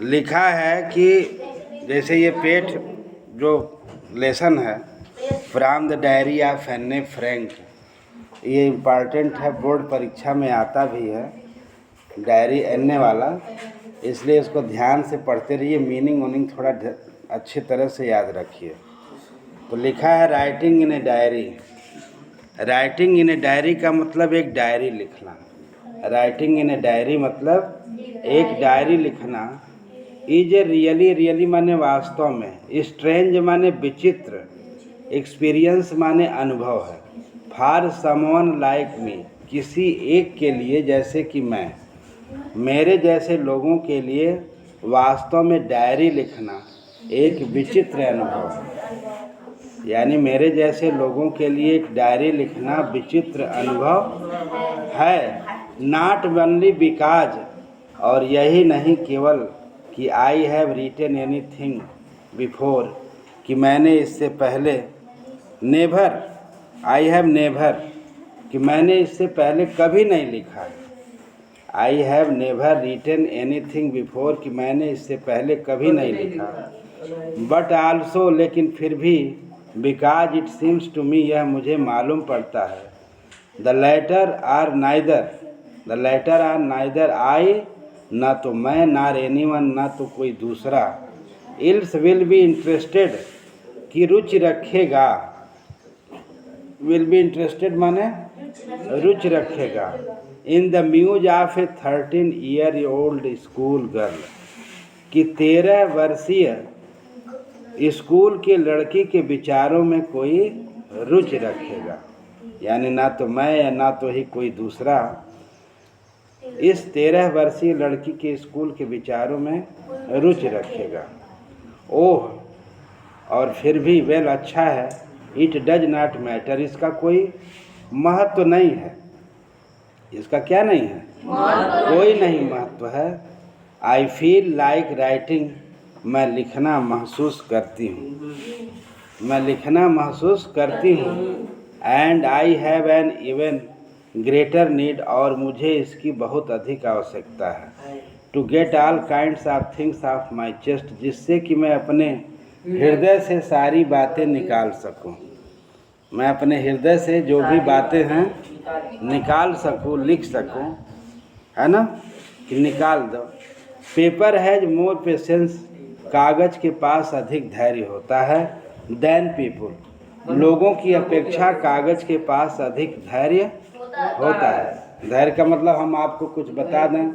लिखा है कि जैसे ये पेट जो लेसन है फ्रॉम द डायरी ऑफ एन्ने फ्रैंक, ये इम्पॉर्टेंट है, बोर्ड परीक्षा में आता भी है डायरी एन्ने वाला, इसलिए इसको ध्यान से पढ़ते रहिए, मीनिंग वीनिंग थोड़ा अच्छी तरह से याद रखिए। तो लिखा है writing in a diary. Writing in a diary का मतलब एक डायरी लिखना। राइटिंग इन ए डायरी मतलब एक डायरी लिखना। इज ए रियली, रियली माने वास्तव में, स्ट्रेंज माने विचित्र, एक्सपीरियंस माने अनुभव है, फॉर समवन लाइक मी किसी एक के लिए जैसे कि मैं, मेरे जैसे लोगों के लिए वास्तव में डायरी लिखना एक विचित्र अनुभव है। यानी मेरे जैसे लोगों के लिए एक डायरी लिखना विचित्र अनुभव है। नॉट ओनली बिकॉज, और यही नहीं केवल कि I have written anything before, कि मैंने इससे पहले, नेवर, आई हैव नेवर, कि मैंने इससे पहले कभी नहीं लिखा है। I have never written anything before, कि मैंने इससे पहले कभी नहीं लिखा। बट आल्सो, लेकिन फिर भी, because it seems to me, यह मुझे मालूम पड़ता है, the later are neither, the later are neither I, ना तो मैं, नार एनीवन, ना तो कोई दूसरा, इल्स विल बी इंटरेस्टेड, की रुचि रखेगा, विल बी इंटरेस्टेड माने रुचि रखेगा, in the muse of a 13 year old school girl, कि 13 वर्षीय स्कूल के लड़की के विचारों में कोई रुचि रखेगा। यानी ना तो मैं या ना तो ही कोई दूसरा इस 13 वर्षीय लड़की के स्कूल के विचारों में रुचि रखेगा। ओह, और फिर भी, वेल, अच्छा है, इट डज नॉट मैटर, इसका कोई महत्व नहीं है। इसका क्या नहीं है? कोई नहीं महत्व है। आई फील लाइक राइटिंग, मैं लिखना महसूस करती हूँ, मैं लिखना महसूस करती हूँ। And I have an even greater need, और मुझे इसकी बहुत अधिक आवश्यकता है, to get all kinds of things off my chest, जिससे कि मैं अपने हृदय से सारी बातें निकाल सकूं। मैं अपने हृदय से जो भी बातें हैं निकाल सकूं, लिख सकूं, है ना, कि निकाल दो। पेपर हैज मोर पेशेंस, कागज के पास अधिक धैर्य होता है, देन पीपुल, लोगों की अपेक्षा कागज के पास अधिक धैर्य होता है। धैर्य का मतलब हम आपको कुछ बता दें,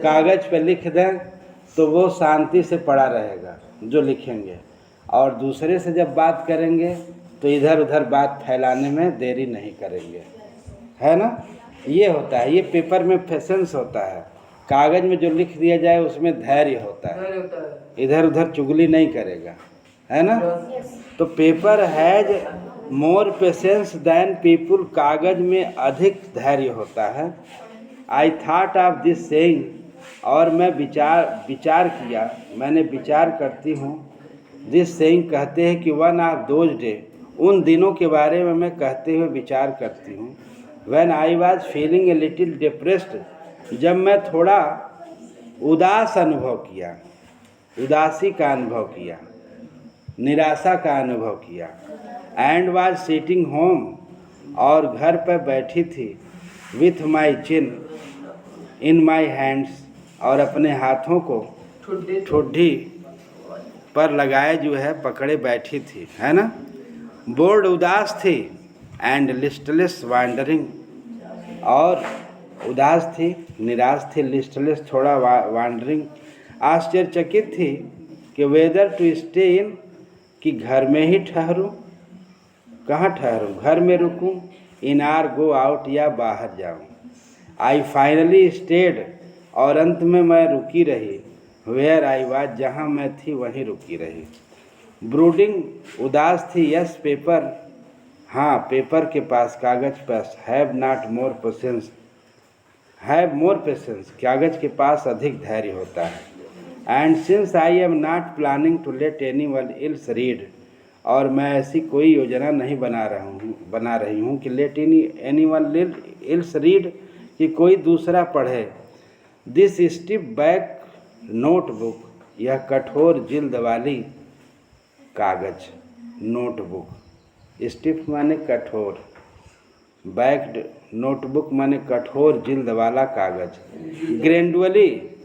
कागज पे लिख दें तो वो शांति से पड़ा रहेगा जो लिखेंगे, और दूसरे से जब बात करेंगे तो इधर उधर बात फैलाने में देरी नहीं करेंगे, है ना। ये होता है, ये पेपर में पेशेंस होता है। कागज में जो लिख दिया जाए उसमें धैर्य होता है, इधर उधर चुगली नहीं करेगा, है ना। तो paper has more patience than people, कागज में अधिक धैर्य होता है। I thought of this saying, और मैं विचार किया, मैंने विचार करती हूँ। दिस सेइंग कहते हैं कि वन ऑफ दोज डे, उन दिनों के बारे में मैं कहते हुए विचार करती हूँ। When I was feeling a little depressed, जब मैं थोड़ा उदास अनुभव किया, उदासी का अनुभव किया, निराशा का अनुभव किया। एंड वाज सिटिंग होम, और घर पर बैठी थी, with my chin in my hands, और अपने हाथों को ठुड्डी पर लगाए जो है पकड़े बैठी थी, है ना। बोर्ड, उदास थी, एंड लिस्टलेस वांडरिंग, और उदास थी, निराश थी, लिस्टलेस थोड़ा वांडरिंग, आश्चर्यचकित थी कि वेदर टू स्टे इन, कि घर में ही ठहरूं, कहाँ ठहरूं, घर में रुकूं, इन आर गो आउट, या बाहर जाऊं। आई फाइनली स्टेड, और अंत में मैं रुकी रही, वेयर आई वाज, जहाँ मैं थी वहीं रुकी रही। ब्रूडिंग, उदास थी, यस पेपर, हाँ पेपर के पास, कागज पास, have not more patience, have more patience, कागज के पास अधिक धैर्य होता है। And since I am not planning to let anyone else read, और मैं ऐसी कोई योजना नहीं बना रही हूँ कि late anyone else read, कि कोई दूसरा पढ़े, दिस स्टिप बैक नोटबुक, यह कठोर जिल्द वाली कागज नोटबुक, स्टिफ माने कठोर, बैक्ड नोटबुक माने कठोर जिल्द वाला कागज,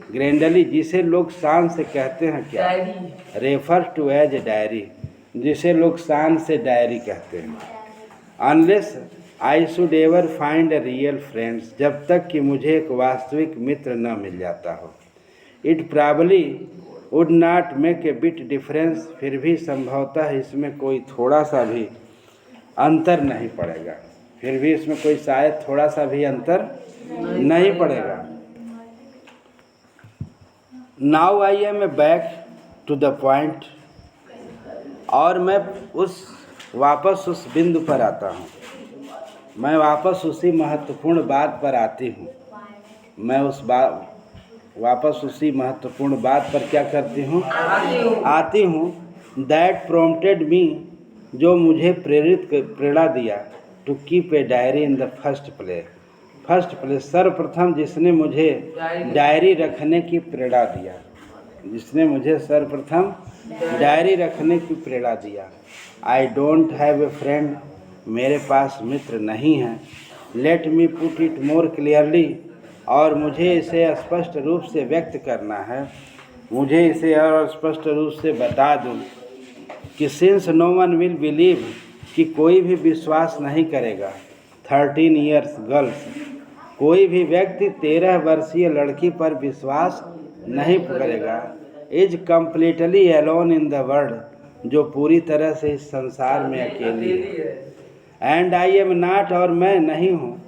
ग्रेंडली जिसे लोग शान से कहते हैं क्या, रेफर टू एज डायरी, जिसे लोग शान से डायरी कहते हैं। Unless I should ever find a real friends, जब तक कि मुझे एक वास्तविक मित्र न मिल जाता हो। It probably would not make a bit difference, फिर भी संभवतः इसमें कोई थोड़ा सा भी अंतर नहीं पड़ेगा, फिर भी इसमें कोई शायद थोड़ा सा भी अंतर नहीं पड़ेगा। Now I am a back to the point, और मैं वापस उस बिंदु पर आता हूँ, मैं वापस उसी महत्वपूर्ण बात पर आती हूँ, मैं वापस उसी महत्वपूर्ण बात पर क्या करती हूँ, आती हूँ। दैट प्रोम्प्टेड मी, जो मुझे प्रेरणा दिया, to keep a diary in the first place, सर्वप्रथम जिसने मुझे डायरी रखने की प्रेरणा दिया, जिसने मुझे सर्वप्रथम डायरी रखने की प्रेरणा दिया। I don't have a friend, मेरे पास मित्र नहीं है। Let me put it more clearly, और मुझे इसे स्पष्ट रूप से व्यक्त करना है, मुझे इसे और स्पष्ट रूप से बता दूं कि since no one will believe, कि कोई भी विश्वास नहीं करेगा, 13 ईयर्स गर्ल्स, कोई भी व्यक्ति 13 वर्षीय लड़की पर विश्वास नहीं करेगा, is completely alone in the world, जो पूरी तरह से इस संसार में अकेली है। एंड आई एम नॉट, और मैं नहीं हूँ,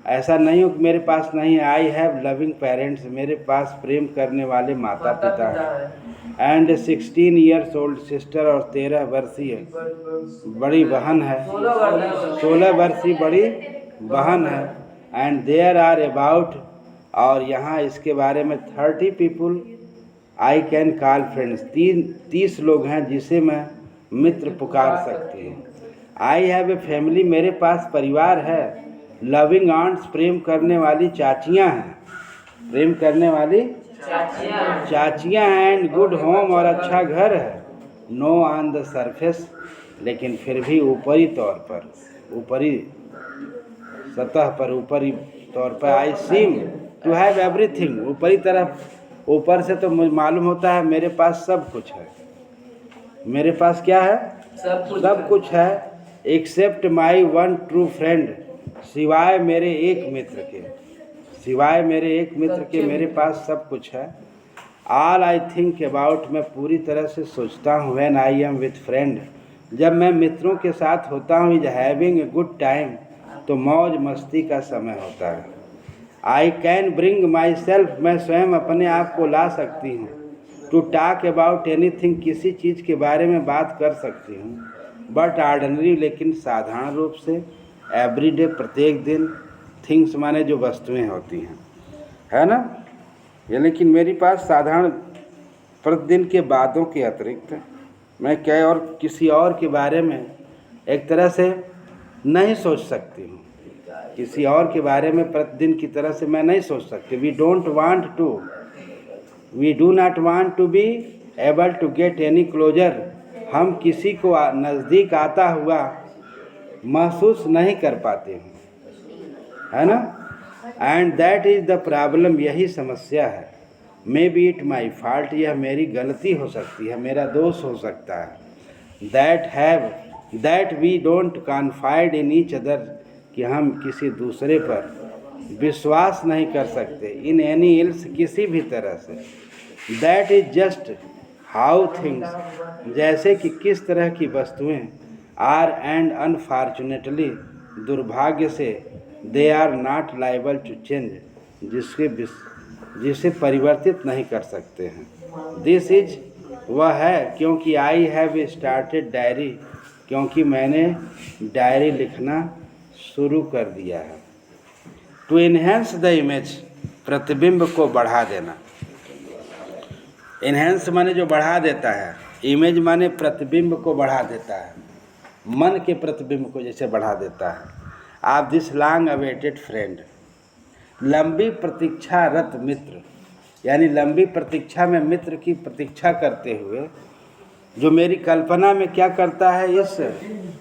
ऐसा नहीं हूँ कि मेरे पास नहीं है। आई हैव लविंग पेरेंट्स, मेरे पास प्रेम करने वाले माता पिता हैं। एंड 16 ईयर्स ओल्ड सिस्टर, और 13 वर्षीय बड़ी बहन है, 16 वर्षीय बड़ी बहन है। एंड देयर आर अबाउट, और यहाँ इसके बारे में 30 people I can call friends, 30 लोग हैं जिसे मैं मित्र पुकार सकती हूँ। आई हैव ए फैमिली, मेरे पास परिवार है। लविंग आंट्स, प्रेम करने वाली चाचियाँ हैं, प्रेम करने वाली चाचियाँ हैं। एंड गुड होम, और अच्छा घर है। नो ऑन द सरफेस, लेकिन फिर भी ऊपरी तौर पर, ऊपरी सतह पर, ऊपरी तौर पर आई सीम टू हैव एवरीथिंग, ऊपरी तरफ, ऊपर से तो मुझे मालूम होता है मेरे पास सब कुछ है। मेरे पास क्या है? सब कुछ है। Except my one true friend, सिवाय मेरे एक मित्र के, सिवाय मेरे एक मित्र के मेरे पास सब कुछ है। ऑल आई थिंक अबाउट, मैं पूरी तरह से सोचता हूँ। When I am with friend, जब मैं मित्रों के साथ होता हूँ। Is having a good time, तो मौज मस्ती का समय होता है। I can bring my self, मैं स्वयं अपने आप को ला सकती हूँ। टू टॉक अबाउट एनीथिंग, किसी चीज़ के बारे में बात कर सकती हूँ। बट ऑर्डिनरी, लेकिन साधारण रूप से। एवरीडे, प्रत्येक दिन। थिंग्स माने जो वस्तुएं होती हैं, है ना। ये लेकिन मेरे पास साधारण प्रतिदिन के बातों के अतिरिक्त मैं क्या और किसी और के बारे में एक तरह से नहीं सोच सकती हूँ। किसी और के बारे में प्रतिदिन की तरह से मैं नहीं सोच सकती। We do not want to be able to get any closer, हम किसी को नज़दीक आता हुआ महसूस नहीं कर पाते हैं, है ना। And that is the problem, यही समस्या है। May be it my fault, यह मेरी गलती हो सकती है, मेरा दोष हो सकता है। That we don't confide in each other, कि हम किसी दूसरे पर विश्वास नहीं कर सकते। इन एनी एल्स, किसी भी तरह से। That is just how things, जैसे कि किस तरह की वस्तुएं। आर एंड अनफॉर्चुनेटली, दुर्भाग्य से। They are not liable to change, जिसे परिवर्तित नहीं कर सकते हैं। दिस इज, वह है, क्योंकि आई हैव स्टार्टेड डायरी, क्योंकि मैंने डायरी लिखना शुरू कर दिया है। टू इन्हेंस द इमेज, प्रतिबिंब को बढ़ा देना। इन्हेंस माने जो बढ़ा देता है, इमेज माने प्रतिबिंब को बढ़ा देता है, मन के प्रतिबिंब को जैसे बढ़ा देता है। आप दिस लॉन्ग अवेटेड फ्रेंड, लंबी प्रतीक्षारत मित्र। यानी लंबी प्रतीक्षा में मित्र की प्रतीक्षा करते हुए जो मेरी कल्पना में क्या करता है, इस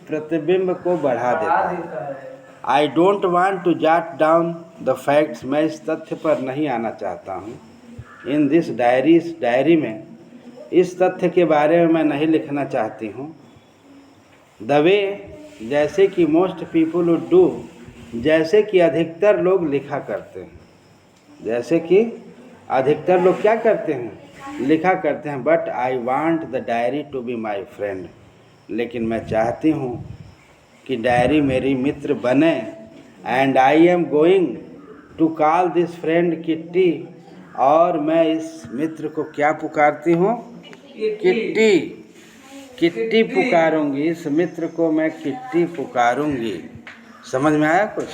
प्रतिबिंब को बढ़ा देता है। I don't want to jot down the facts, मैं इस तथ्य पर नहीं आना चाहता हूँ। इन दिस डायरी, इस डायरी में इस तथ्य के बारे में मैं नहीं लिखना चाहती हूँ। द वे, जैसे कि मोस्ट पीपल वुड डू, जैसे कि अधिकतर लोग लिखा करते हैं, जैसे कि अधिकतर लोग क्या करते हैं, लिखा करते हैं। But I want the diary to be my friend, लेकिन मैं चाहती हूँ कि डायरी मेरी मित्र बने। And I am going to call this friend Kitty, और मैं इस मित्र को क्या पुकारती हूँ, किट्टी, किट्टी पुकारूंगी। इस मित्र को मैं किट्टी पुकारूंगी। समझ में आया कुछ?